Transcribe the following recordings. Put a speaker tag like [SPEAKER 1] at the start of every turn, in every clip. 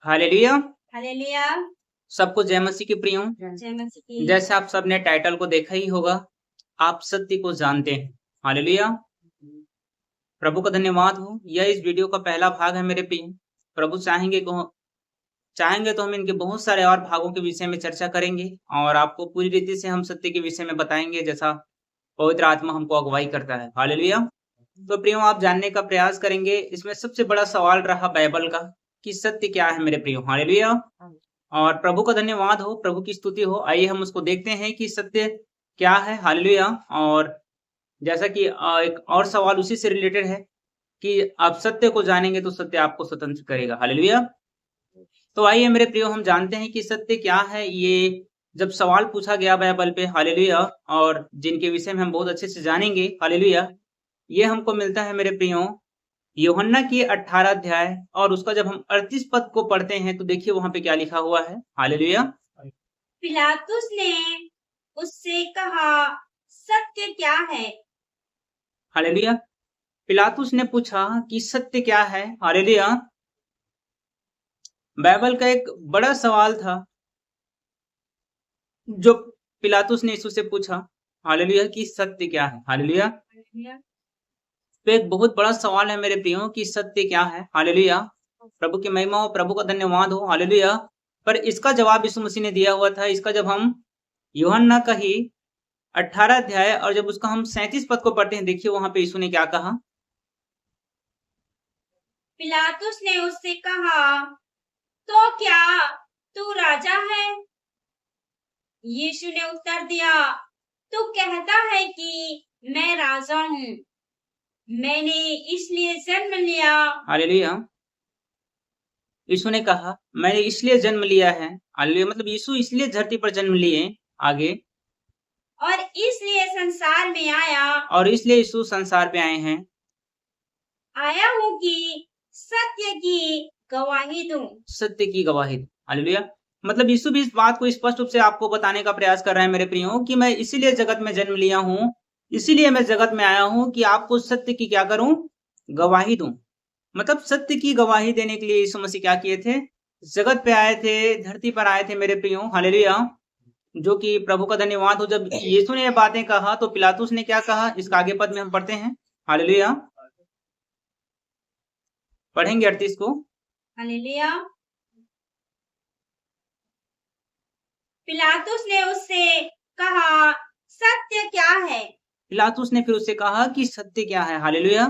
[SPEAKER 1] Hallelujah.
[SPEAKER 2] Hallelujah.
[SPEAKER 1] सबको जय मसीह की प्रिय।
[SPEAKER 2] जय मसीह की।
[SPEAKER 1] जैसे आप सबने टाइटल को देखा ही होगा, आप सत्य को जानते हैं। हालेलुया। प्रभु का धन्यवाद हो। यह इस वीडियो का पहला भाग है मेरे प्रिय। प्रभु चाहेंगे तो हम इनके बहुत सारे और भागों के विषय में चर्चा करेंगे और आपको पूरी रीति से हम सत्य के विषय में बताएंगे, जैसा पवित्र आत्मा हमको अगुवाई करता है। हालेलुया। तो प्रियो, आप जानने का प्रयास करेंगे। इसमें सबसे बड़ा सवाल रहा बाइबल का कि सत्य क्या है मेरे प्रियो। हालेलुया। और प्रभु का धन्यवाद हो, प्रभु की स्तुति हो। आइए हम उसको देखते हैं कि सत्य क्या है। हालेलुया। और जैसा कि एक और सवाल उसी से रिलेटेड है कि आप सत्य को जानेंगे तो सत्य आपको स्वतंत्र करेगा। हालेलुया। तो आइए मेरे प्रियो, हम जानते हैं कि सत्य क्या है। ये जब सवाल पूछा गया बाइबल पे, हालेलुया, और जिनके विषय में हम बहुत अच्छे से जानेंगे, हालेलुया, ये हमको मिलता है मेरे प्रियो यूहन्ना की 18 अध्याय और उसका जब हम 38 पद को पढ़ते हैं तो देखिए वहां पे क्या लिखा हुआ है। हालेलुया।
[SPEAKER 2] पिलातुस ने उससे कहा, सत्य क्या है?
[SPEAKER 1] हालेलुया। पिलातुस ने पूछा कि सत्य क्या है। हालेलुया। बाइबल का एक बड़ा सवाल था जो पिलातुस ने यीशु से पूछा। हालेलुया, कि सत्य क्या है। हालेलुया। तो एक बहुत बड़ा सवाल है मेरे प्रियो कि सत्य क्या है। हालेलुया। प्रभु की महिमा हो, प्रभु का धन्यवाद हो। हालेलुया। पर इसका जवाब यीशु मसीह ने दिया हुआ था। इसका जब हम यूहन्ना का ही 18 अध्याय और जब उसका हम 37 पद को पढ़ते हैं, देखिए वहां पे यीशु ने क्या कहा।
[SPEAKER 2] पिलातुस ने उससे कहा, तो क्या तू राजा है? यीशु ने उत्तर दिया, तू कहता है कि मैं राजा हूँ। मैंने इसलिए जन्म लिया।
[SPEAKER 1] हालेलुया। यीशु ने कहा मैंने इसलिए जन्म लिया है। हालेलुया। मतलब यीशु इसलिए धरती पर जन्म लिए, आगे,
[SPEAKER 2] और इसलिए संसार में आया।
[SPEAKER 1] और इसलिए यीशु संसार पे आए हैं।
[SPEAKER 2] आया हूँ कि सत्य की गवाही दूं।
[SPEAKER 1] सत्य की गवाही। हालेलुया। मतलब यीशु भी इस बात को स्पष्ट रूप से आपको बताने का प्रयास कर रहे हैं मेरे प्रियो कि मैं इसीलिए जगत में जन्म लिया हूँ, इसीलिए मैं जगत में आया हूँ कि आपको सत्य की क्या करूं, गवाही दूं। मतलब सत्य की गवाही देने के लिए यीशु मसीह क्या किए थे, जगत पे आए थे, धरती पर आए थे मेरे प्रियो। हालेलुया। जो कि प्रभु का धन्यवाद हो। जब यीशु ने ये बातें कहा तो पिलातुस ने क्या कहा, इसका आगे पद में हम पढ़ते हैं। हालेलुया। पढ़ेंगे 38 को।
[SPEAKER 2] हालेलुया। पिलातुस ने उससे कहा, सत्य क्या है?
[SPEAKER 1] पिलातुस ने फिर उससे कहा कि सत्य क्या है। हालेलुया।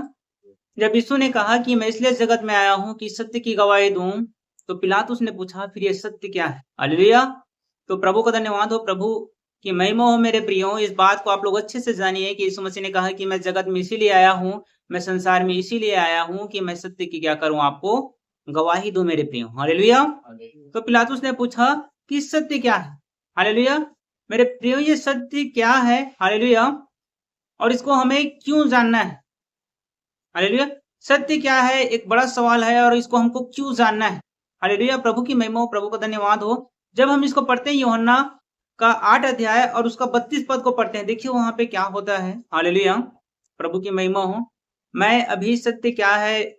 [SPEAKER 1] जब यीशु ने कहा कि मैं इसलिए जगत में आया हूं कि सत्य की गवाही दूं, तो पिलातुस ने पूछा फिर ये सत्य क्या है। हालेलुया। तो प्रभु का धन्यवाद हो, प्रभु की महिमा हो मेरे प्रियो। इस बात को आप लोग अच्छे से जानिए कि यीशु मसीह ने कहा कि मैं जगत में इसीलिए आया हूं, मैं संसार में इसीलिए आया हूं कि मैं सत्य की क्या करूं, आपको गवाही दूं मेरे प्रियो। हालेलुया। तो पिलातुस ने पूछा कि सत्य क्या है। हालेलुया। मेरे प्रियो, ये सत्य क्या है। हालेलुया। और इसको हमें क्यों जानना है। हालेलुया। सत्य क्या है, एक बड़ा सवाल है, और इसको हमको क्यों जानना है। हालेलुया। प्रभु की महिमा हो, प्रभु का धन्यवाद हो। जब हम इसको पढ़ते हैं यूहन्ना का 8 अध्याय और उसका 32 पद को पढ़ते हैं, देखिए वहां पे क्या होता है। हालेलुया। प्रभु की महिमा हो। मैं अभी सत्य क्या है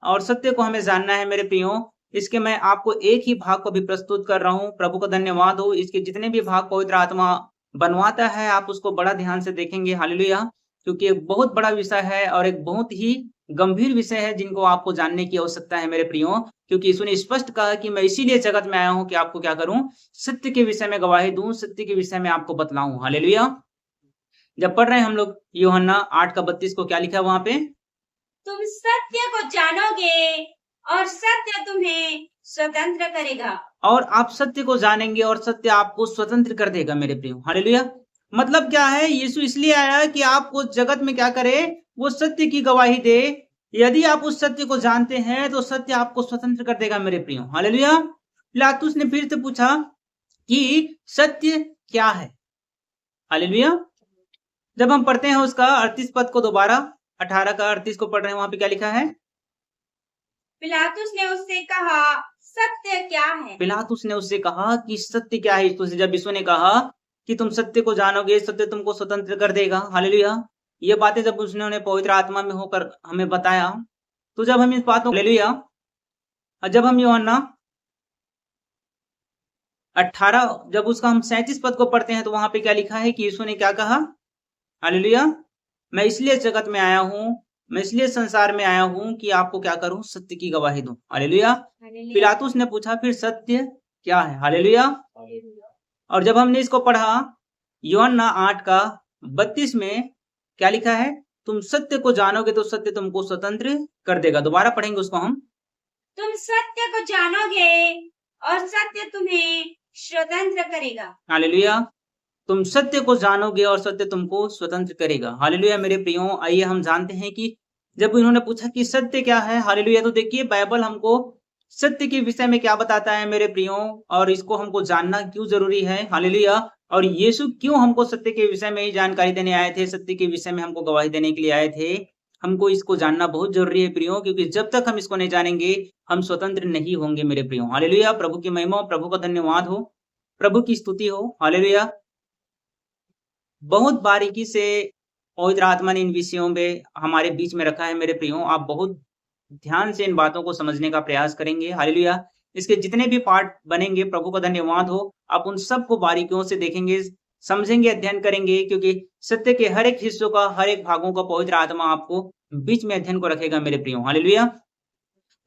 [SPEAKER 1] और सत्य को हमें जानना है मेरे प्रियो। इसके मैं आपको एक ही भाग को भी प्रस्तुत कर रहा हूं। प्रभु का धन्यवाद हो। इसके जितने भी भाग पवित्र आत्मा बनवाता है, आप उसको बड़ा ध्यान से देखेंगे। हालेलुया। क्योंकि एक बहुत बड़ा विषय है और एक बहुत ही गंभीर विषय है जिनको आपको जानने की आवश्यकता है मेरे प्रियो। क्योंकि यीशु ने स्पष्ट कहा कि मैं इसीलिए जगत में आया हूं कि आपको क्या करूं, सत्य के विषय में गवाही दूं, सत्य के विषय में आपको बतलाऊं। हालेलुया। जब पढ़ रहे हैं हम लोग यूहन्ना 8 का 32 को, क्या लिखा है वहां पे,
[SPEAKER 2] तुम सत्य को जानोगे और सत्य तुम्हें स्वतंत्र करेगा।
[SPEAKER 1] और आप सत्य को जानेंगे और सत्य आपको स्वतंत्र कर देगा मेरे प्रियो। हालेलुया। मतलब क्या है, यीशु इसलिए आया कि आपको जगत में क्या करे, वो सत्य की गवाही दे। यदि आप उस सत्य को जानते हैं तो सत्य आपको स्वतंत्र कर देगा मेरे प्रियो। हालेलुया। पिलातुस ने फिर से पूछा कि सत्य क्या है। हालेलुया। जब हम पढ़ते हैं उसका 38 पद को दोबारा, 18 का 38 को पढ़ रहे हैं, वहां पे क्या लिखा है।
[SPEAKER 2] पिलातुस ने उससे कहा, सत्य क्या है?
[SPEAKER 1] पिलातुस ने उससे कहा कि सत्य क्या है। यीशु से जब यीशु ने कहा कि तुम सत्य को जानोगे, सत्य तुमको स्वतंत्र कर देगा। हालेलुया। ये बातें जब उसने पवित्र आत्मा में होकर हमें बताया, तो जब हम इस बातों, हालेलुया, जब हम यूहन्ना 18 जब उसका हम 37 पद को पढ़ते हैं तो वहां पे क्या लिखा है कि यीशु ने क्या कहा? हालेलुया। मैं इसलिए जगत में आया हूँ, मैं इसलिए संसार में आया हूँ कि आपको क्या करूं? सत्य की गवाही दूं। हालेलुया।
[SPEAKER 2] हालेलुया।
[SPEAKER 1] पिलातुस ने पूछा फिर सत्य क्या है? हालेलुया। और जब हमने इसको पढ़ा यूहन्ना 8:32 में क्या लिखा है? तुम सत्य को जानोगे तो सत्य तुमको स्वतंत्र कर देगा। दोबारा पढ़ेंगे उसको हम।
[SPEAKER 2] तुम सत्य को जानोगे और सत्य तुम्हें स्वतंत्र करेगा।
[SPEAKER 1] हालेलुया। तुम सत्य को जानोगे और सत्य तुमको स्वतंत्र करेगा। हालेलुया। मेरे प्रियो, आइए हम जानते हैं कि जब उन्होंने पूछा कि सत्य क्या है, हालेलुया, तो देखिए बाइबल हमको सत्य के विषय में क्या बताता है मेरे प्रियो, और इसको हमको जानना क्यों जरूरी है। हालेलुया। और यीशु क्यों हमको सत्य के विषय में ही जानकारी देने आए थे, सत्य के विषय में हमको गवाही देने के लिए आए थे। हमको इसको जानना बहुत जरूरी है प्रियो, क्योंकि जब तक हम इसको नहीं जानेंगे हम स्वतंत्र नहीं होंगे मेरे प्रियो। हालेलुया। प्रभु की महिमा, प्रभु का धन्यवाद हो, प्रभु की स्तुति हो। हालेलुया। बहुत बारीकी से पवित्र आत्मा ने इन विषयों में हमारे बीच में रखा है मेरे प्रियो। आप बहुत ध्यान से इन बातों को समझने का प्रयास करेंगे। हालेलुया। इसके जितने भी पार्ट बनेंगे, प्रभु का धन्यवाद हो, आप उन सबको बारीकियों से देखेंगे, समझेंगे, अध्ययन करेंगे, क्योंकि सत्य के हर एक हिस्सों का, हर एक भागों का पवित्र आत्मा आपको बीच में अध्ययन को रखेगा मेरे प्रियो। हालेलुया।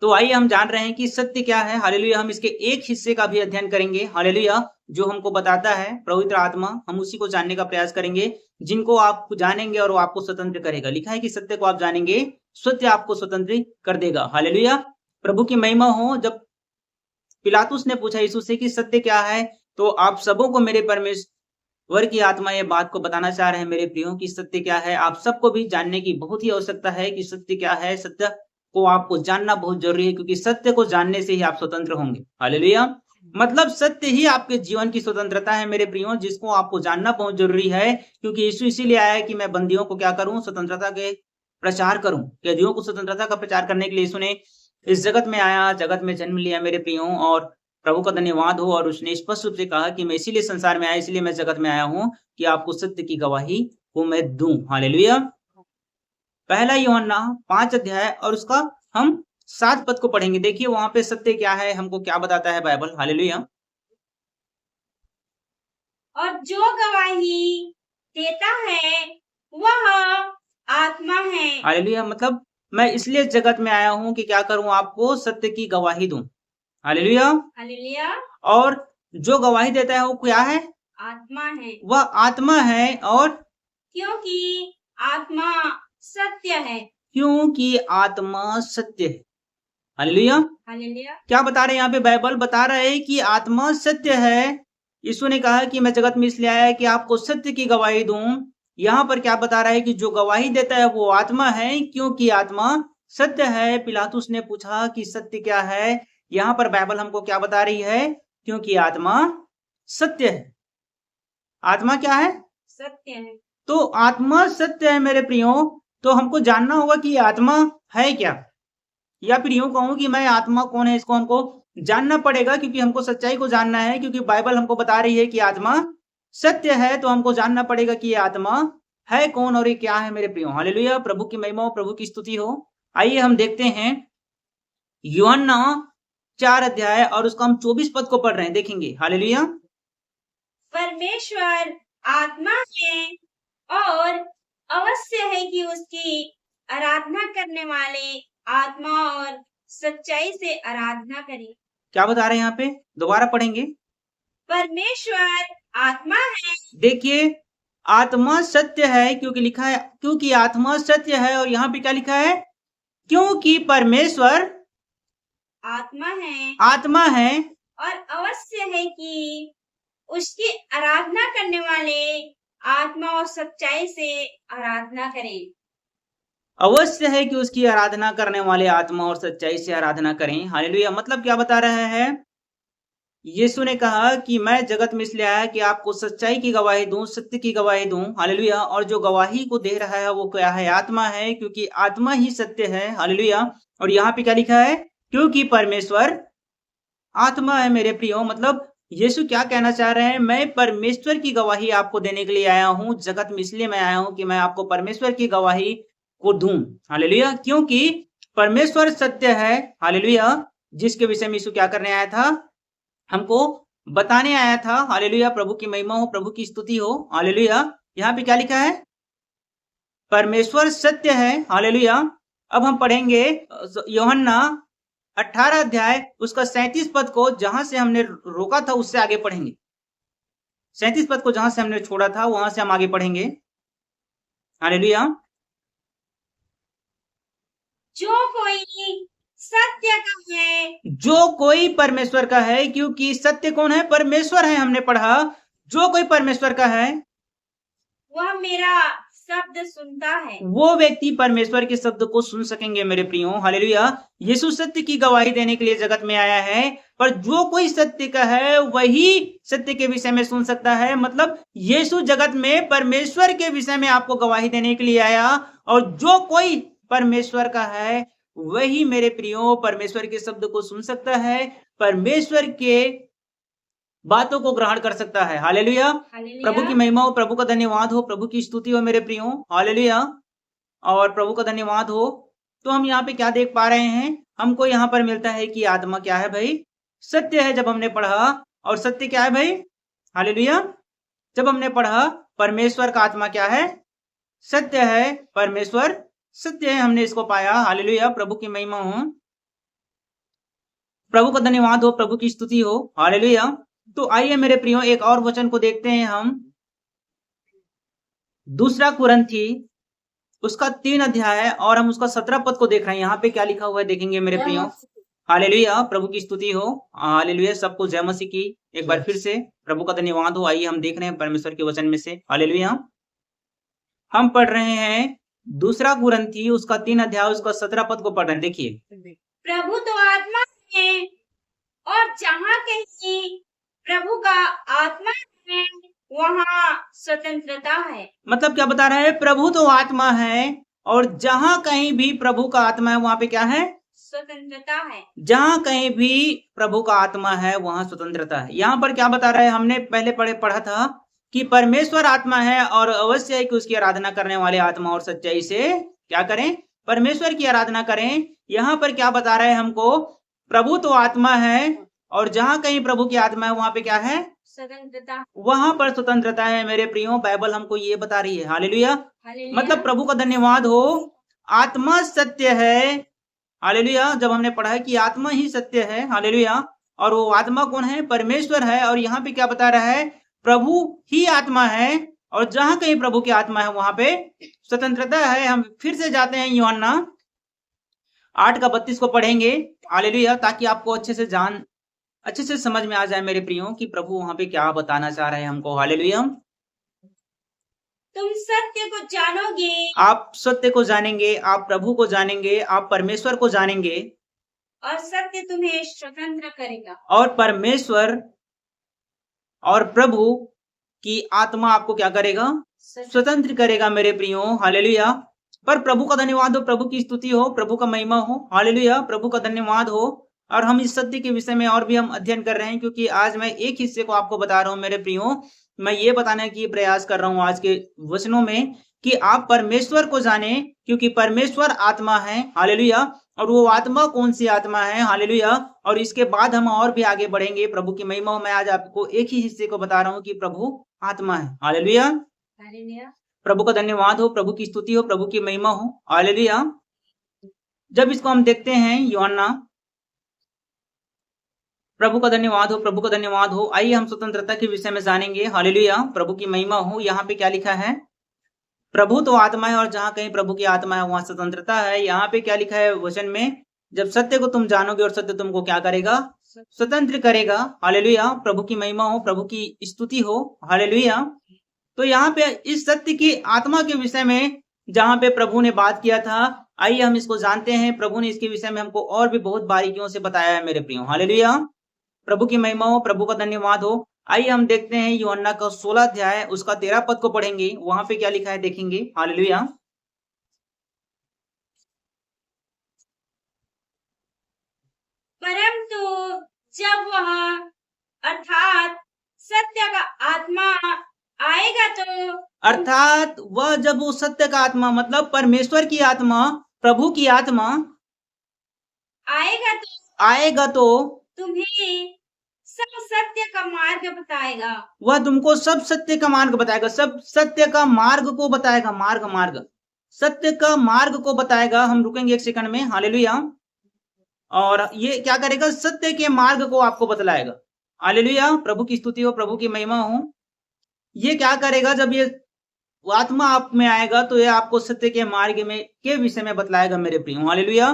[SPEAKER 1] तो आइए हम जान रहे हैं कि सत्य क्या है। हालेलुया। हम इसके एक हिस्से का भी अध्ययन करेंगे। हालेलुया। जो हमको बताता है पवित्र आत्मा, हम उसी को जानने का प्रयास करेंगे, जिनको आप जानेंगे और वो आपको स्वतंत्र करेगा। लिखा है कि सत्य को आप जानेंगे, सत्य आपको स्वतंत्र कर देगा। हालेलुया। प्रभु की महिमा हो। जब पिलातुस ने पूछा यीशु से कि सत्य क्या है, तो आप सबों को मेरे परमेश्वर की आत्मा ये बात को बताना चाह रहे हैं मेरे प्रियो कि सत्य क्या है। आप सबको भी जानने की बहुत ही आवश्यकता है कि सत्य क्या है। सत्य को आपको जानना बहुत जरूरी है, क्योंकि सत्य को जानने से ही आप स्वतंत्र होंगे। हालेलुया। मतलब सत्य ही आपके जीवन की स्वतंत्रता है मेरे प्रियो, जिसको आपको जानना बहुत जरूरी है, क्योंकि यीशु इसीलिए आया है कि मैं बंदियों को क्या करूं? स्वतंत्रता के प्रचार करूं। कैदियों को स्वतंत्रता का प्रचार करने के लिए यीशु ने इस जगत में आया, जगत में जन्म लिया मेरे प्रियो। और प्रभु का धन्यवाद हो। और उसने स्पष्ट रूप से कहा कि मैं इसीलिए संसार में आया, इसलिए मैं जगत में आया हूं कि आपको सत्य की गवाही को मैं दूं। हालेलुया। पहला यूहन्ना 5 अध्याय और उसका हम 7 पद को पढ़ेंगे। देखिए वहां पे सत्य क्या है, हमको क्या बताता है बाइबल। हालेलुया।
[SPEAKER 2] और जो गवाही देता है वह आत्मा है।
[SPEAKER 1] हालेलुया। मतलब मैं इसलिए जगत में आया हूं कि क्या करूं? आपको सत्य की गवाही दूं। हालेलुया।
[SPEAKER 2] हालेलुया।
[SPEAKER 1] और जो गवाही देता है वो क्या है?
[SPEAKER 2] आत्मा है।
[SPEAKER 1] वह आत्मा है। और
[SPEAKER 2] क्योंकि आत्मा सत्य है।
[SPEAKER 1] क्योंकि आत्मा सत्य है। हालेलुया।
[SPEAKER 2] हालेलुया।
[SPEAKER 1] क्या बता रहे हैं यहाँ पे? बाइबल बता रहा है कि आत्मा सत्य है। यीशु ने कहा कि मैं जगत में इसलिए आया है कि आपको सत्य की गवाही दूं। यहाँ पर क्या बता रहा है कि जो गवाही देता है वो आत्मा है, क्योंकि आत्मा सत्य है। पिलातुस ने पूछा कि सत्य क्या है। यहाँ पर बाइबल हमको क्या बता रही है? क्योंकि आत्मा सत्य है। आत्मा क्या है?
[SPEAKER 2] सत्य है।
[SPEAKER 1] तो आत्मा सत्य है मेरे प्रियो। तो हमको जानना होगा कि आत्मा है क्या, या फिर यूं कहूं कि मैं आत्मा कौन है, इसको हमको जानना पड़ेगा, क्योंकि हमको सच्चाई को जानना है। क्योंकि बाइबल हमको बता रही है कि आत्मा सत्य है, तो हमको जानना पड़ेगा कि ये आत्मा है कौन और ये क्या है मेरे प्रियो। हालेलुया। प्रभु की महिमा हो, प्रभु की स्तुति हो। आइए हम देखते हैं यूहन्ना 4 अध्याय और उसका हम 24 पद को पढ़ रहे हैं, देखेंगे। हालेलुया।
[SPEAKER 2] परमेश्वर आत्मा है और अवश्य है कि उसकी आराधना करने वाले आत्मा और सच्चाई से आराधना करें।
[SPEAKER 1] क्या बता रहे हैं यहाँ पे? दोबारा पढ़ेंगे।
[SPEAKER 2] परमेश्वर आत्मा है।
[SPEAKER 1] देखिए आत्मा सत्य है, क्योंकि लिखा है क्योंकि आत्मा सत्य है। और यहाँ पे क्या लिखा है? क्योंकि परमेश्वर
[SPEAKER 2] आत्मा है।
[SPEAKER 1] आत्मा है
[SPEAKER 2] और अवश्य है कि उसकी आराधना करने वाले आत्मा और सच्चाई से आराधना करें।
[SPEAKER 1] अवश्य है कि उसकी आराधना करने वाले आत्मा और सच्चाई से आराधना करें। हालेलुया। मतलब क्या बता रहा है? यीशु ने कहा कि मैं जगत में इसलिए आया कि आपको सच्चाई की गवाही दूं, सत्य की गवाही दूं। हालेलुया। और जो गवाही को दे रहा है वो क्या है? आत्मा है, क्योंकि आत्मा ही सत्य है। हालेलुया। और यहाँ पे क्या लिखा है? क्योंकि परमेश्वर आत्मा है मेरे प्रियो। मतलब यीशु क्या कहना चाह रहे हैं? मैं परमेश्वर की गवाही आपको देने के लिए आया हूं जगत में। इसलिए मैं आया हूं कि मैं आपको परमेश्वर की गवाही को दूं। हालेलुया। क्योंकि परमेश्वर सत्य है। हालेलुया। जिसके विषय में यीशु क्या करने आया था? हमको बताने आया था। हालेलुया, प्रभु की महिमा हो, प्रभु की स्तुति हो। हालेलुया, यहाँ पे क्या लिखा है? परमेश्वर सत्य है। हालेलुया। अब हम पढ़ेंगे यूहन्ना 18 अध्याय उसका 37 पद को, जहां से हमने रोका था उससे आगे पढ़ेंगे। 37 पद को जहां से हमने छोड़ा था वहां से हम आगे पढ़ेंगे। हालेलुया।
[SPEAKER 2] जो कोई सत्य का है,
[SPEAKER 1] जो कोई परमेश्वर का है, क्योंकि सत्य कौन है? परमेश्वर है, हमने पढ़ा। जो कोई परमेश्वर का है
[SPEAKER 2] वह मेरा शब्द सुनता है।
[SPEAKER 1] वो व्यक्ति परमेश्वर के शब्द को सुन सकेंगे मेरे प्रियो। हालेलुया। यीशु सत्य की गवाही देने के लिए जगत में आया है, पर जो कोई सत्य का है वही सत्य के विषय में सुन सकता है। मतलब यीशु जगत में परमेश्वर के विषय में आपको गवाही देने के लिए आया, और जो कोई परमेश्वर का है वही मेरे प्रियो परमेश्वर के शब्द को सुन सकता है, परमेश्वर के बातों को ग्रहण कर सकता है। हालेलुया। प्रभु की महिमा हो, प्रभु का धन्यवाद हो, प्रभु की स्तुति हो मेरे प्रियो। हालेलुया। और प्रभु का धन्यवाद हो। तो हम यहाँ पे क्या देख पा रहे हैं? हमको यहाँ पर मिलता है कि आत्मा क्या है भाई? सत्य है, जब हमने पढ़ा। और सत्य क्या है भाई? हालेलुया। जब हमने पढ़ा परमेश्वर का आत्मा क्या है? सत्य है, परमेश्वर सत्य है, हमने इसको पाया। हालेलुया, प्रभु की महिमा हो, प्रभु का धन्यवाद हो, प्रभु की स्तुति हो। हालेलुया। तो आइए मेरे प्रियो एक और वचन को देखते हैं हम। दूसरा कुरिन्थी उसका 3 अध्याय है और हम उसका 17 पद को देख रहे हैं। यहाँ पे क्या लिखा हुआ है देखेंगे मेरे प्रियो। हालेलुया, प्रभु की स्तुति हो। हालेलुया, सबको जय मसीह की एक बार फिर से प्रभु का धन्यवाद हो। आइए हम देख रहे हैं परमेश्वर के वचन में से। हालेलुया, हम पढ़ रहे हैं दूसरा कुरिन्थी उसका 3 अध्याय उसका 17 पद को पढ़ रहे हैं। देखिए,
[SPEAKER 2] प्रभु तो आत्मा है और जहाँ कहीं प्रभु का आत्मा है वहाँ स्वतंत्रता है।
[SPEAKER 1] मतलब क्या बता रहा है? प्रभु तो आत्मा है और जहां कहीं भी प्रभु का आत्मा है वहां पे क्या है?
[SPEAKER 2] स्वतंत्रता है।
[SPEAKER 1] जहां कहीं भी प्रभु का आत्मा है वहां स्वतंत्रता है। यहाँ पर क्या बता रहा है? हमने पहले पढ़ा था कि परमेश्वर आत्मा है और अवश्य है कि उसकी आराधना करने वाले आत्मा और सच्चाई से क्या करें? परमेश्वर की आराधना करें। यहाँ पर क्या बता रहा है हमको? प्रभु तो आत्मा है और जहां कहीं प्रभु की आत्मा है वहां पे क्या है?
[SPEAKER 2] स्वतंत्रता।
[SPEAKER 1] वहां पर स्वतंत्रता है मेरे प्रियो। बाइबल हमको ये बता रही है। हालेलुया। मतलब प्रभु का धन्यवाद हो, आत्मा सत्य है। हालेलुया। जब हमने पढ़ा है कि आत्मा ही सत्य है। हालेलुया। और वो आत्मा कौन है? परमेश्वर है। और यहाँ पे क्या बता रहा है? प्रभु ही आत्मा है और जहां कहीं प्रभु की आत्मा है वहां पे स्वतंत्रता है। हम फिर से जाते हैं यूहन्ना 8 का 32 को पढ़ेंगे। हालेलुया, ताकि आपको अच्छे से समझ में आ जाए मेरे प्रियो कि प्रभु वहां पे क्या बताना चाह रहे हैं हमको। हालेलुया।
[SPEAKER 2] तुम सत्य को जानोगे,
[SPEAKER 1] आप सत्य को जानेंगे, आप प्रभु को जानेंगे, आप परमेश्वर को जानेंगे
[SPEAKER 2] और सत्य तुम्हें स्वतंत्र करेगा।
[SPEAKER 1] और परमेश्वर और प्रभु की आत्मा आपको क्या करेगा? स्वतंत्र करेगा मेरे प्रियो। हालेलुया। पर प्रभु का धन्यवाद हो, प्रभु की स्तुति हो, प्रभु का महिमा हो। हालेलुया, प्रभु का धन्यवाद हो। और हम इस सत्य के विषय में और भी हम अध्ययन कर रहे हैं, क्योंकि आज मैं एक हिस्से को आपको बता रहा हूं मेरे प्रियो। मैं ये बताने की प्रयास कर रहा हूं आज के वचनों में कि आप परमेश्वर को जाने, क्योंकि परमेश्वर आत्मा है। हालेलुया। और वो आत्मा कौन सी आत्मा है? हालेलुया। और इसके बाद हम और भी आगे बढ़ेंगे प्रभु की महिमा। मैं आज आपको एक ही हिस्से को बता रहा हूँ कि प्रभु आत्मा है। हालेलुया। प्रभु का धन्यवाद हो, प्रभु की स्तुति हो, प्रभु की महिमा हो। हालेलुया। जब इसको हम देखते हैं यूहन्ना, प्रभु का धन्यवाद हो, प्रभु का धन्यवाद हो। आइए हम स्वतंत्रता के विषय में जानेंगे। हालेलुया, प्रभु की महिमा हो। यहाँ पे क्या लिखा है? प्रभु तो आत्मा है और जहां कहीं प्रभु की आत्मा है वहां स्वतंत्रता है। यहाँ पे क्या लिखा है वचन में? जब सत्य को तुम जानोगे और सत्य तुमको क्या करेगा? स्वतंत्र करेगा। हालेलुया, प्रभु की महिमा हो, प्रभु की स्तुति हो। हालेलुया। तो यहाँ पे इस सत्य की आत्मा के विषय में जहां पे प्रभु ने बात किया था, आइए हम इसको जानते हैं। प्रभु ने इसके विषय में हमको और भी बहुत बारीकियों से बताया है मेरे प्रियो। हालेलुया, प्रभु की महिमा हो, प्रभु का धन्यवाद हो। आइए हम देखते हैं यूहन्ना का 16 अध्याय उसका 13 पद को पढ़ेंगे। वहां पे क्या लिखा है देखेंगे। हालेलुया।
[SPEAKER 2] परंतु जब वह अर्थात सत्य का आत्मा आएगा तो,
[SPEAKER 1] अर्थात वह जब वो सत्य का आत्मा मतलब परमेश्वर की आत्मा, प्रभु की आत्मा
[SPEAKER 2] आएगा तो
[SPEAKER 1] तुम्हें
[SPEAKER 2] सब सत्य का मार्ग बताएगा।
[SPEAKER 1] वह तुमको सब सत्य का मार्ग बताएगा, सब सत्य का मार्ग को बताएगा, मार्ग मार्ग सत्य का मार्ग को बताएगा। हम रुकेंगे एक सेकंड में, हालेलुया। और ये क्या करेगा, सत्य के मार्ग को आपको बतलाएगा। हालेलुया, प्रभु की स्तुति हो, प्रभु की महिमा हो। ये क्या करेगा, जब ये आत्मा आप में आएगा तो ये आपको सत्य के मार्ग में के विषय में बतलाएगा मेरे प्रियो। हालेलुया,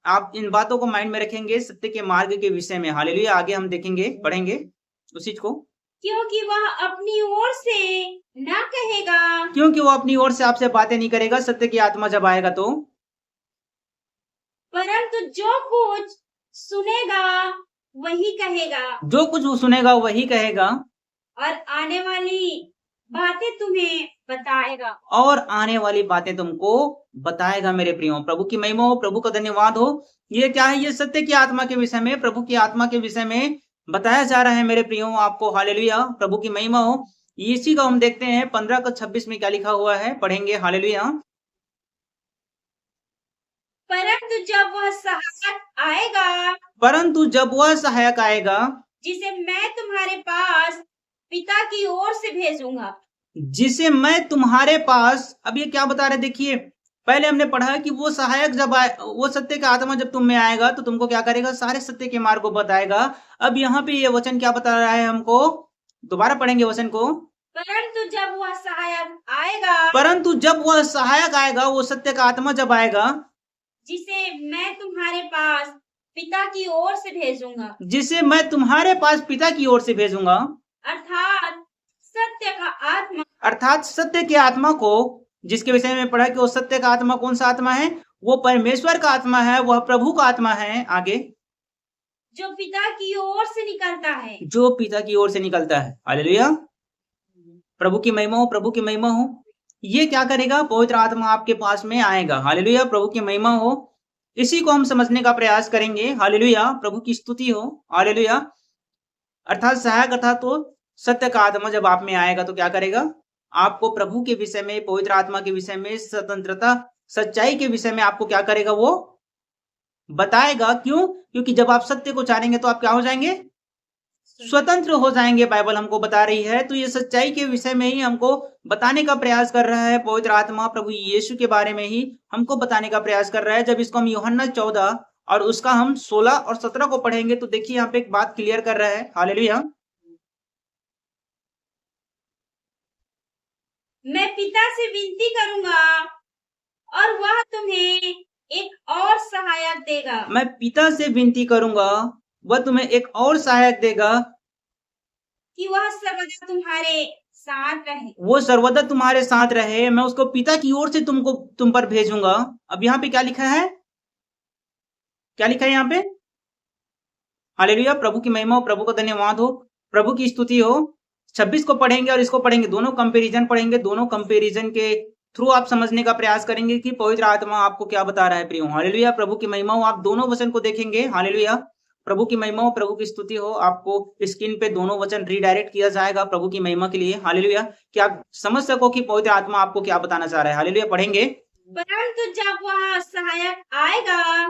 [SPEAKER 1] आप इन बातों को माइंड में रखेंगे, सत्य के मार्ग के विषय में। हालेलुया, आगे हम देखेंगे, पढ़ेंगे उस चीज को।
[SPEAKER 2] क्योंकि वह अपनी ओर से ना कहेगा,
[SPEAKER 1] क्योंकि वो अपनी ओर से आपसे बातें नहीं करेगा सत्य की आत्मा जब आएगा तो,
[SPEAKER 2] परंतु जो कुछ सुनेगा वही कहेगा,
[SPEAKER 1] जो कुछ वो सुनेगा वही कहेगा,
[SPEAKER 2] और आने वाली बातें तुम्हें बताएगा।
[SPEAKER 1] और आने वाली बातें तुमको बताएगा मेरे प्रियो। प्रभु की महिमा हो, प्रभु का धन्यवाद हो। ये क्या है, ये सत्य की आत्मा के विषय में, प्रभु की आत्मा के विषय में बताया जा रहा है मेरे प्रियो आपको। हालेलुया, प्रभु की महिमा हो। इसी को हम देखते हैं 15:26 में क्या लिखा हुआ है, पढ़ेंगे। हालेलुया।
[SPEAKER 2] परंतु जब वह सहायक आएगा,
[SPEAKER 1] परंतु जब वह सहायक आएगा,
[SPEAKER 2] जिसे मैं तुम्हारे पास पिता की ओर से भेजूंगा,
[SPEAKER 1] जिसे मैं तुम्हारे पास, अब ये क्या बता रहे, देखिए पहले हमने पढ़ा कि वो सहायक जब आए, वो सत्य का आत्मा जब तुम में आएगा तो तुमको क्या करेगा, सारे सत्य के मार्ग को बताएगा। अब यहाँ पे ये वचन क्या बता रहा है हमको, दोबारा पढ़ेंगे वचन को।
[SPEAKER 2] परंतु जब वह सहायक आएगा,
[SPEAKER 1] परंतु जब वह सहायक आएगा, वो सत्य का आत्मा जब आएगा,
[SPEAKER 2] जिसे मैं तुम्हारे पास पिता की ओर से भेजूंगा,
[SPEAKER 1] जिसे मैं तुम्हारे पास पिता की ओर से भेजूंगा,
[SPEAKER 2] अर्थात सत्य का आत्मा,
[SPEAKER 1] अर्थात सत्य के आत्मा को, जिसके विषय में पढ़ा कि वो सत्य का आत्मा कौन सा आत्मा है, वो परमेश्वर का आत्मा है, वह प्रभु का आत्मा है। आगे,
[SPEAKER 2] जो पिता की ओर से निकलता है,
[SPEAKER 1] जो पिता की ओर से निकलता है। हालेलुया, प्रभु की महिमा हो, प्रभु की महिमा हो। ये क्या करेगा, पवित्र आत्मा आपके पास में आएगा। हालेलुया, प्रभु की महिमा हो। इसी को हम समझने का प्रयास करेंगे। हालेलुया, प्रभु की स्तुति हो। हालेलुया, अर्थात सहायक, अर्थात तो सत्य का आत्मा जब आप में आएगा तो क्या करेगा, आपको प्रभु के विषय में, पवित्र आत्मा के विषय में, स्वतंत्रता, सच्चाई के विषय में आपको क्या करेगा, वो बताएगा। क्यों? क्योंकि जब आप सत्य को चाहेंगे तो आप क्या हो जाएंगे, स्वतंत्र हो जाएंगे। बाइबल हमको बता रही है। तो ये सच्चाई के विषय में ही हमको बताने का प्रयास कर रहा है पवित्र आत्मा, प्रभु यीशु के बारे में ही हमको बताने का प्रयास कर रहा है। जब इसको हम यूहन्ना 14 और उसका हम 16 और 17 को पढ़ेंगे तो देखिए यहाँ पे एक बात क्लियर कर रहा है। हालेलुया,
[SPEAKER 2] मैं पिता से विनती करूंगा और वह तुम्हें एक और सहायक देगा।
[SPEAKER 1] मैं पिता से विनती करूंगा, वह तुम्हें एक और सहायक देगा,
[SPEAKER 2] कि वह सर्वदा तुम्हारे साथ रहे।
[SPEAKER 1] वो सर्वदा तुम्हारे साथ रहे। मैं उसको पिता की ओर से तुम पर भेजूंगा। अब यहाँ पे क्या लिखा है, क्या लिखा है यहाँ पे, हालेलुया, प्रभु की महिमा हो, प्रभु का धन्यवाद हो, प्रभु की स्तुति हो। 26 को पढ़ेंगे और इसको पढ़ेंगे, दोनों कंपैरिजन पढ़ेंगे। दोनों कंपैरिजन के थ्रू आप समझने का प्रयास करेंगे कि पवित्र आत्मा आपको क्या बता रहा है प्रियो। हालेलुया, प्रभु की महिमा हो। आप दोनों वचन को देखेंगे। हालेलुया, प्रभु की महिमा हो, प्रभु की स्तुति हो। आपको स्क्रीन पे दोनों वचन रीडायरेक्ट किया जाएगा प्रभु की महिमा के लिए। हालेलुया, कि आप समझ सको कि पवित्र आत्मा आपको क्या बताना चाह रहा है। हालेलुया, पढ़ेंगे।
[SPEAKER 2] परंतु जब वह सहायक आएगा,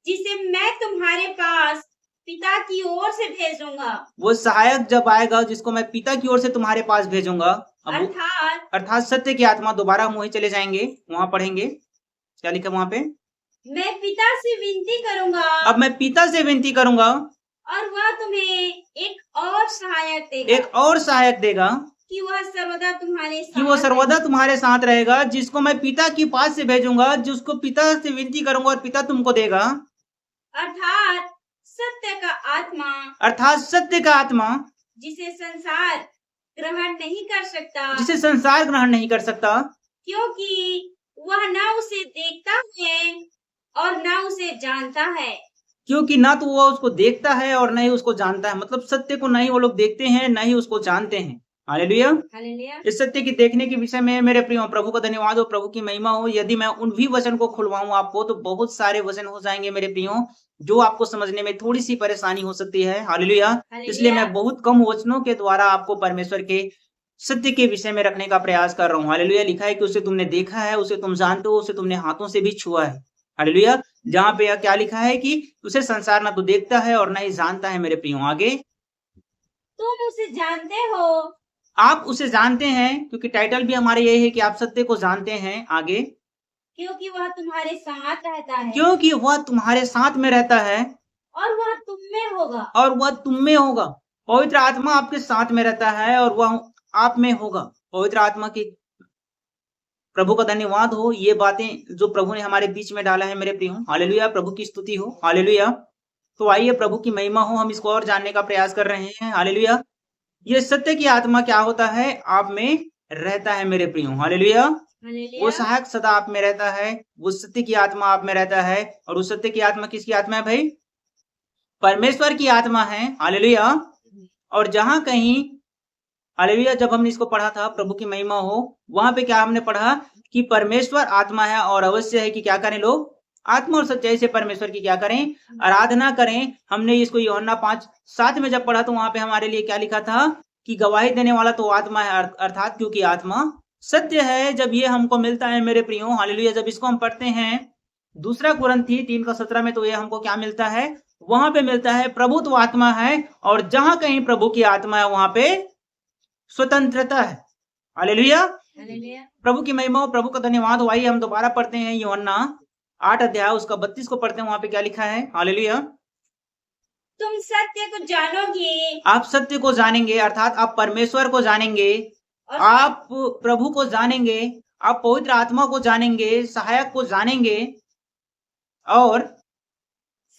[SPEAKER 2] जिसे मैं तुम्हारे पास पिता की ओर से भेजूंगा,
[SPEAKER 1] वो सहायक जब आएगा जिसको मैं पिता की ओर से तुम्हारे पास भेजूंगा, अर्थात सत्य की आत्मा। दोबारा हम वहीं चले जाएंगे, वहां पढ़ेंगे क्या लिखा वहां पे,
[SPEAKER 2] मैं पिता से विनती करूंगा,
[SPEAKER 1] अब मैं पिता से विनती करूंगा
[SPEAKER 2] और वह तुम्हें एक और सहायक देगा,
[SPEAKER 1] एक और सहायक देगा,
[SPEAKER 2] कि वह सर्वदा तुम्हारे साथ,
[SPEAKER 1] कि वो सर्वदा तुम्हारे साथ रहेगा, जिसको मैं पिता के पास से भेजूंगा, जिसको पिता से विनती करूंगा और पिता तुमको देगा,
[SPEAKER 2] अर्थात सत्य का आत्मा,
[SPEAKER 1] अर्थात सत्य का आत्मा,
[SPEAKER 2] जिसे संसार ग्रहण नहीं कर सकता,
[SPEAKER 1] जिसे संसार ग्रहण नहीं कर सकता,
[SPEAKER 2] क्योंकि वह न उसे देखता है और न उसे जानता है।
[SPEAKER 1] क्योंकि ना तो वो उसको देखता है और न ही उसको जानता है। मतलब सत्य को नहीं वो लोग देखते हैं, न ही उसको जानते हैं। Hallelujah,
[SPEAKER 2] hallelujah.
[SPEAKER 1] इस सत्य की देखने के विषय में मेरे प्रियो प्रभु का धन्यवाद हो, प्रभु की महिमा हो। यदि मैं उन भी वचन को खुलवाऊं आपको तो बहुत सारे वचन हो जाएंगे मेरे प्रियो, जो आपको समझने में थोड़ी सी परेशानी हो सकती है। हालेलुया, इसलिए मैं बहुत कम वचनों के द्वारा आपको परमेश्वर के सत्य के विषय में रखने का प्रयास कर रहा हूँ। हालेलुया, लिखा है कि उसे तुमने देखा है, उसे तुम जानते हो, उसे तुमने हाथों से भी छुआ है। हालेलुया, जहाँ पे यह क्या लिखा है कि उसे संसार ना तो देखता है और ना ही जानता है मेरे प्रियो। आगे,
[SPEAKER 2] तुम उसे जानते हो
[SPEAKER 1] आप उसे जानते हैं, क्योंकि टाइटल भी हमारे यही है कि आप सत्य को जानते हैं। आगे,
[SPEAKER 2] क्योंकि वह तुम्हारे साथ रहता है
[SPEAKER 1] क्योंकि वह तुम्हारे साथ में रहता है
[SPEAKER 2] और वह तुम में होगा।
[SPEAKER 1] और वह तुम में होगा। पवित्र आत्मा आपके साथ में रहता है और वह आप में होगा। पवित्र आत्मा की प्रभु का धन्यवाद हो, ये बातें जो प्रभु ने हमारे बीच में डाला है मेरे प्रियो। हालेलुया, प्रभु की स्तुति हो। हालेलुया। तो आइए प्रभु की महिमा हो, हम इसको और जानने का प्रयास कर रहे हैं। हालेलुया। ये सत्य की आत्मा क्या होता है? आप में रहता है मेरे प्रियो। हालेलुया। वो सहायक सदा आप में रहता है, वो सत्य की आत्मा आप में रहता है। और उस सत्य की आत्मा किसकी आत्मा है भाई? परमेश्वर की आत्मा है। हालेलुया। और जहां कहीं, हालेलुया, जब हमने इसको पढ़ा था, प्रभु की महिमा हो, वहां पे क्या हमने पढ़ा कि परमेश्वर आत्मा है और अवश्य है कि क्या करें लोग? आत्मा और सच्चाई से परमेश्वर की क्या करें? आराधना करें। हमने इसको यूहन्ना 5:7 में जब पढ़ा तो वहां पे हमारे लिए क्या लिखा था कि गवाही देने वाला तो आत्मा है, अर्थात क्योंकि आत्मा सत्य है। जब ये हमको मिलता है मेरे प्रियो, हालेलुया, जब इसको हम पढ़ते हैं 2 कुरिन्थी 3:17 में, तो ये हमको क्या मिलता है? वहां पे मिलता है प्रभु तो आत्मा है और जहां कहीं प्रभु की आत्मा है वहां पे स्वतंत्रता है। हालेलुया। प्रभु की महिमा हो, प्रभु का धन्यवाद हो। आइए हम दोबारा पढ़ते हैं यूहन्ना 8 अध्याय उसका 32 को पढ़ते हैं। वहां पे क्या लिखा है? हालेलुया।
[SPEAKER 2] तुम सत्य को जानोगे,
[SPEAKER 1] आप सत्य को जानेंगे, अर्थात आप परमेश्वर को जानेंगे, आप प्रभु को जानेंगे, आप पवित्र आत्मा को जानेंगे, सहायक को जानेंगे, और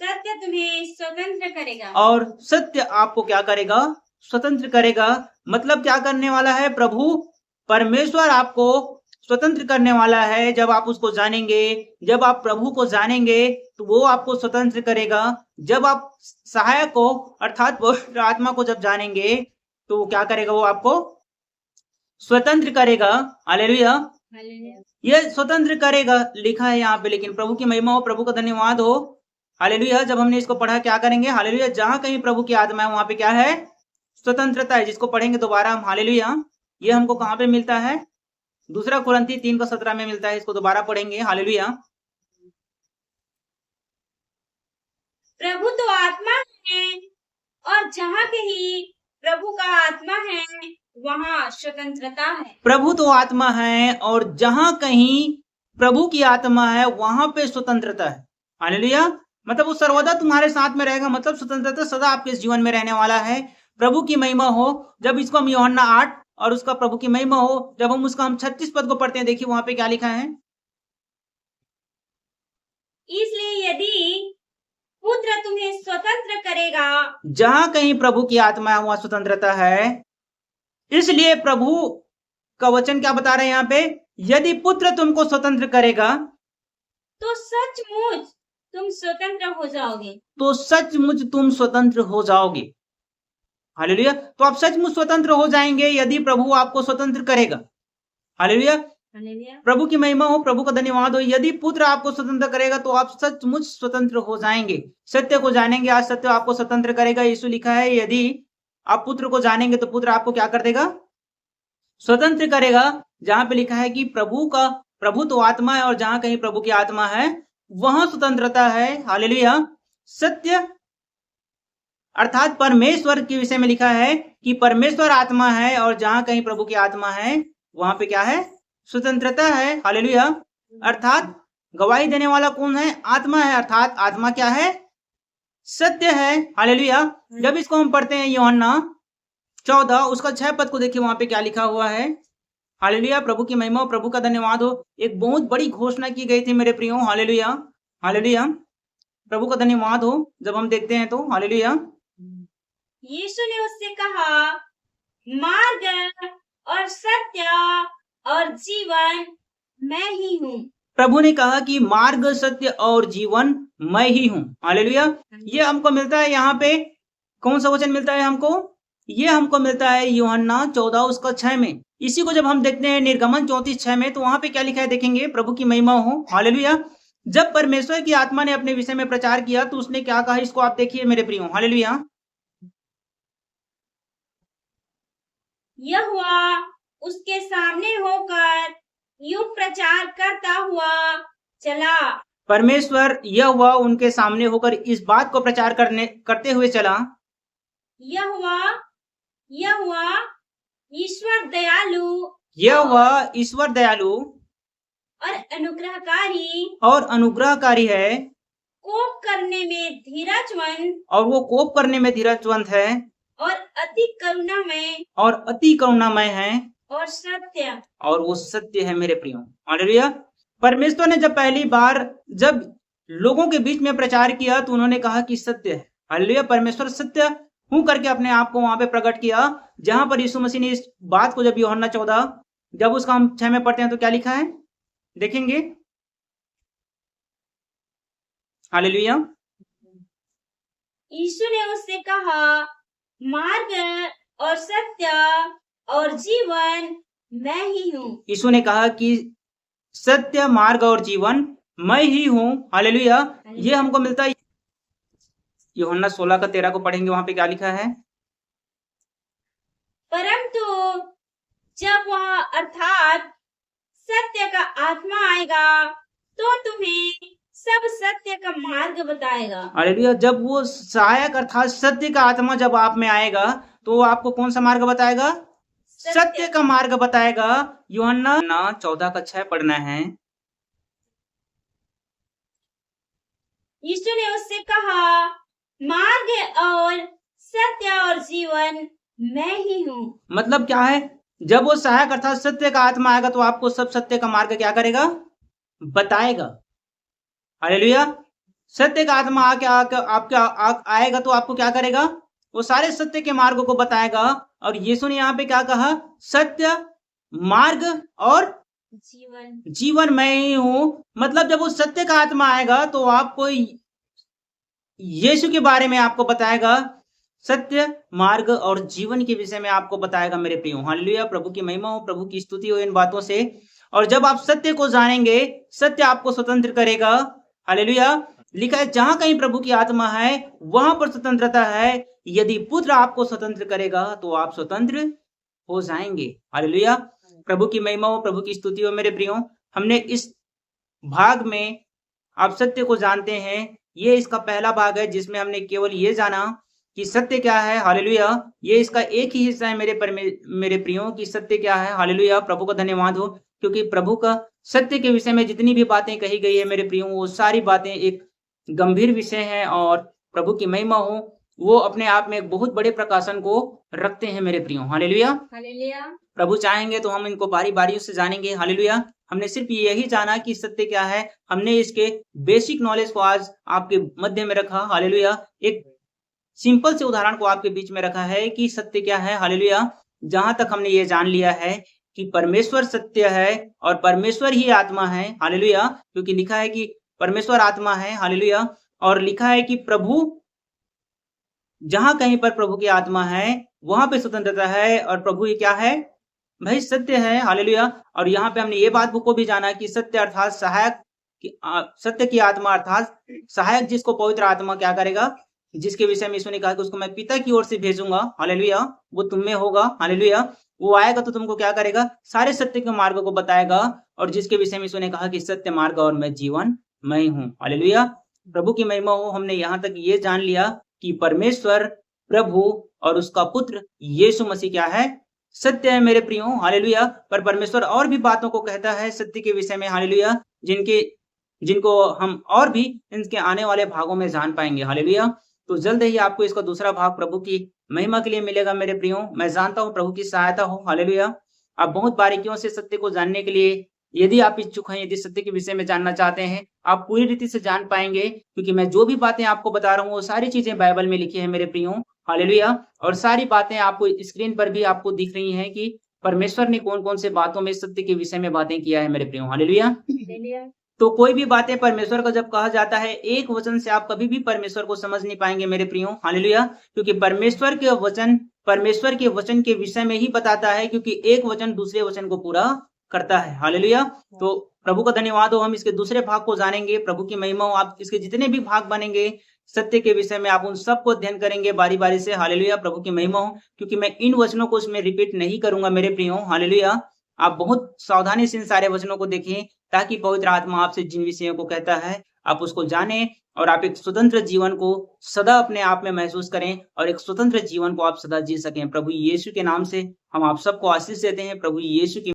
[SPEAKER 2] सत्य तुम्हें स्वतंत्र करेगा।
[SPEAKER 1] और सत्य आपको क्या करेगा? स्वतंत्र करेगा। मतलब क्या करने वाला है? प्रभु परमेश्वर आपको स्वतंत्र करने वाला है। जब आप उसको जानेंगे, जब आप प्रभु को जानेंगे, तो वो आपको स्वतंत्र करेगा। जब आप सहायक को, अर्थात पवित्र आत्मा को जब जानेंगे, तो वो क्या करेगा? वो आपको स्वतंत्र करेगा। हालेलुया। ये स्वतंत्र करेगा लिखा है यहाँ पे, लेकिन प्रभु की महिमा हो, प्रभु का धन्यवाद हो। हालेलुया। जब हमने इसको पढ़ा, क्या करेंगे? हालेलुया, जहां कहीं प्रभु की आत्मा है वहां पे क्या है? स्वतंत्रता है, जिसको पढ़ेंगे दोबारा हम। हालेलुया। ये हमको कहां पे मिलता है? 2 कुरिन्थी 3:17 में मिलता है। इसको दोबारा पढ़ेंगे। हालेलुया।
[SPEAKER 2] प्रभु तो आत्मा है और जहाँ कहीं प्रभु का आत्मा है वहाँ स्वतंत्रता है।
[SPEAKER 1] प्रभु तो आत्मा है और जहां कहीं प्रभु की आत्मा है वहां पे स्वतंत्रता है। हालेलुया। मतलब वो सर्वदा तुम्हारे साथ में रहेगा, मतलब स्वतंत्रता सदा आपके जीवन में रहने वाला है। प्रभु की महिमा हो। जब इसको हम यूहन्ना 8 और उसका प्रभु की महिमा हो, जब हम उसका 36 पद को पढ़ते हैं, देखिए वहां पे क्या लिखा है?
[SPEAKER 2] इसलिए यदि पुत्र तुम्हें स्वतंत्र करेगा,
[SPEAKER 1] जहां कहीं प्रभु की आत्मा है वहां स्वतंत्रता है। इसलिए प्रभु का वचन क्या बता रहे हैं यहाँ पे? यदि पुत्र तुमको स्वतंत्र करेगा
[SPEAKER 2] तो सचमुच तुम स्वतंत्र हो जाओगे।
[SPEAKER 1] तो सचमुच तुम स्वतंत्र हो जाओगे। हालेलुया। तो आप सचमुच स्वतंत्र हो जाएंगे यदि प्रभु आपको स्वतंत्र करेगा। हालेलुया। प्रभु की महिमा हो, प्रभु का धन्यवाद हो। यदि पुत्र आपको स्वतंत्र करेगा तो आप सचमुच स्वतंत्र हो जाएंगे। सत्य को जानेंगे, आज सत्य आपको स्वतंत्र करेगा। यीशु लिखा है, यदि आप पुत्र को जानेंगे तो पुत्र आपको क्या कर देगा? स्वतंत्र करेगा। जहां पे लिखा है कि प्रभु तो आत्मा है और जहां कहीं प्रभु की आत्मा है वहां स्वतंत्रता है। हालेलुया। सत्य अर्थात परमेश्वर के विषय में लिखा है कि परमेश्वर आत्मा है और जहां कहीं प्रभु की आत्मा है वहां पे क्या है? स्वतंत्रता है। हालेलुया। अर्थात गवाही देने वाला कौन है? आत्मा है, अर्थात आत्मा क्या है? सत्य है। हालेलुया। जब इसको हम पढ़ते हैं यूहन्ना 14 उसका 6 पद को देखिए, वहां पे क्या लिखा हुआ है? हालेलुया। प्रभु की महिमा हो, प्रभु का धन्यवाद हो। एक बहुत बड़ी घोषणा की गई थी मेरे प्रियो। हालेलुया। हालेलुया। प्रभु का धन्यवाद हो। जब हम देखते हैं तो हालेलुया,
[SPEAKER 2] यीशु ने उससे कहा, मार्ग और सत्य और जीवन मैं ही हूँ।
[SPEAKER 1] प्रभु ने कहा कि मार्ग, सत्य और जीवन मैं ही हूँ। हालेलुया। ये हमको मिलता है यहाँ पे, कौन सा वचन मिलता है हमको? ये हमको मिलता है यूहन्ना 14 उसका 6 में। इसी को जब हम देखते हैं निर्गमन 34:6 में, तो वहां पे क्या लिखा है देखेंगे। प्रभु की महिमा हो। हालेलुया। जब परमेश्वर की आत्मा ने अपने विषय में प्रचार किया तो उसने क्या कहा, इसको आप देखिए मेरे प्रियो। हालेलुया।
[SPEAKER 2] यहोवा उसके सामने होकर यूं प्रचार करता हुआ चला।
[SPEAKER 1] परमेश्वर यह हुआ उनके सामने होकर इस बात को प्रचार करते हुए चला,
[SPEAKER 2] यह हुआ ईश्वर
[SPEAKER 1] दयालु
[SPEAKER 2] और
[SPEAKER 1] अनुग्रहकारी है,
[SPEAKER 2] कोप करने में धीरजवंत,
[SPEAKER 1] और वो कोप करने में धीरजवंत है,
[SPEAKER 2] और अति
[SPEAKER 1] करुणामय है, और वो सत्य है मेरे प्रियो। हालेलुया। परमेश्वर ने जब पहली बार जब लोगों के बीच में प्रचार किया तो उन्होंने कहा कि सत्य है। हालेलुया। परमेश्वर सत्य हूं करके अपने आप को वहां पे प्रकट किया, जहां पर यीशु मसीह ने इस बात को जब यूहन्ना 14 जब उसका हम 6 में पढ़ते हैं तो क्या लिखा है, देखेंगे। हालेलुया।
[SPEAKER 2] यीशु ने उससे कहा, मार्ग और सत्य और जीवन मैं ही हूँ।
[SPEAKER 1] यीशु ने कहा कि सत्य, मार्ग और जीवन मैं ही हूँ। हालेलुया। ये हमको मिलता है यूहन्ना 16:13 को पढ़ेंगे, वहां पे क्या लिखा है,
[SPEAKER 2] परंतु जब वह अर्थात सत्य का आत्मा आएगा तो तुम्हें सब सत्य का मार्ग बताएगा।
[SPEAKER 1] हालेलुया। जब वो सहायक अर्थात सत्य का आत्मा जब आप में आएगा तो वो आपको कौन सा मार्ग बताएगा, सत्य का मार्ग बताएगा। यूहन्ना 14:6 पढ़ना है।
[SPEAKER 2] यीशु ने उससे कहा, मार्ग और सत्य और जीवन मैं ही हूँ।
[SPEAKER 1] मतलब क्या है, जब वो सहायक अर्थात सत्य का आत्मा आएगा तो आपको सब सत्य का मार्ग क्या करेगा, बताएगा। हालेलुया। सत्य का आत्मा आएगा तो आपको क्या करेगा, वो सारे सत्य के मार्गों को बताएगा। और यीशु ने यहाँ पे क्या कहा, सत्य, मार्ग और जीवन मैं ही हूं। मतलब जब वो सत्य का आत्मा आएगा तो आपको यीशु के बारे में आपको बताएगा, सत्य, मार्ग और जीवन के विषय में आपको बताएगा मेरे प्रियो। हालेलुया। प्रभु की महिमा हो, प्रभु की स्तुति हो इन बातों से। और जब आप सत्य को जानेंगे, सत्य आपको स्वतंत्र करेगा। हालेलुया। लिखा है, जहां कहीं प्रभु की आत्मा है वहां पर स्वतंत्रता है। यदि पुत्र आपको स्वतंत्र करेगा तो आप स्वतंत्र हो जाएंगे। हालेलुया। प्रभु की महिमा हो, प्रभु की स्तुति हो मेरे प्रियो। हमने इस भाग में आप सत्य को जानते हैं, ये इसका पहला भाग है जिसमें हमने केवल ये जाना कि सत्य क्या है। हालेलुया। ये इसका एक ही हिस्सा है मेरे प्रियो की सत्य क्या है। हालेलुया। प्रभु का धन्यवाद हो, क्योंकि प्रभु का सत्य के विषय में जितनी भी बातें कही गई है मेरे प्रियो, वो सारी बातें एक गंभीर विषय है और प्रभु की महिमा हो, वो अपने आप में एक बहुत बड़े प्रकाशन को रखते हैं मेरे प्रियो। हालेलुया। प्रभु चाहेंगे तो हम इनको बारी बारी से जानेंगे। हालेलुया। हमने सिर्फ यही जाना कि सत्य क्या है, हमने इसके बेसिक नॉलेज को आज आपके मध्य में रखा। हालेलुया। एक सिंपल से उदाहरण को आपके बीच में रखा है कि सत्य क्या है। हालेलुया। जहां तक हमने ये जान लिया है कि परमेश्वर सत्य है और परमेश्वर ही आत्मा है। हालेलुया। क्योंकि लिखा है कि परमेश्वर आत्मा है। हालेलुया। और लिखा है कि प्रभु, जहां कहीं पर प्रभु की आत्मा है वहां पे स्वतंत्रता है, और प्रभु ये क्या है भाई, सत्य है। हालेलुया। और यहाँ पे हमने ये बात को भी जाना कि सत्य अर्थात सहायक, सत्य की आत्मा अर्थात सहायक जिसको पवित्र आत्मा क्या करेगा, जिसके विषय में यीशु ने कहा कि उसको मैं पिता की ओर से भेजूंगा। हालेलुया। वो तुम में होगा। हालेलुया। वो आएगा तो तुमको क्या करेगा, सारे सत्य के मार्ग को बताएगा, और जिसके विषय में यीशु ने कहा कि सत्य, मार्ग और मैं जीवन मैं ही हूँ। हालेलुया। प्रभु की महिमा हो। हमने यहाँ तक ये जान लिया कि परमेश्वर, प्रभु और उसका पुत्र यीशु मसीह क्या है, सत्य है मेरे प्रियो। हालेलुया। पर परमेश्वर और भी बातों को कहता है सत्य के विषय में। हालेलुया। जिनको हम और भी इनके आने वाले भागों में जान पाएंगे। हालेलुया। तो जल्द ही आपको इसका दूसरा भाग प्रभु की महिमा के लिए मिलेगा मेरे प्रियो। मैं जानता हूँ प्रभु की सहायता हो। हालेलुया। आप बहुत बारीकियों से सत्य को जानने के लिए, यदि आप इच्छुक हैं, यदि सत्य के विषय में जानना चाहते हैं, आप पूरी रीति से जान पाएंगे, क्योंकि मैं जो भी बातें आपको बता रहा हूँ वो सारी चीजें बाइबल में लिखी है मेरे प्रियो। हालेलुया। और सारी बातें आपको स्क्रीन पर भी आपको दिख रही हैं कि परमेश्वर ने कौन कौन से बातों में सत्य के विषय में बातें किया है मेरे प्रियो। हालेलुया। तो कोई भी बातें परमेश्वर का जब कहा जाता है, एक वचन से आप कभी भी परमेश्वर को समझ नहीं पाएंगे मेरे प्रियो। हालेलुया। क्योंकि परमेश्वर के वचन के विषय में ही बताता है, क्योंकि एक वचन दूसरे वचन को पूरा करता है। हालेलुया। तो प्रभु का धन्यवाद हो। हम इसके दूसरे भाग को जानेंगे। प्रभु की महिमा हो। आप इसके जितने भी भाग बनेंगे सत्य के विषय में, आप उन सबको अध्ययन करेंगे बारी बारी से। हालेलुया। प्रभु की महिमा हो। क्योंकि मैं इन वचनों को उसमें रिपीट नहीं करूंगा मेरे प्रियो। हालेलुया। आप बहुत सावधानी से इन सारे वचनों को देखें, ताकि पवित्र आत्मा आपसे जिन विषयों को कहता है आप उसको जाने और आप एक स्वतंत्र जीवन को सदा अपने आप में महसूस करें और एक स्वतंत्र जीवन को आप सदा जी सकें। प्रभु यीशु के नाम से हम आप सबको आशीष देते हैं। प्रभु यीशु की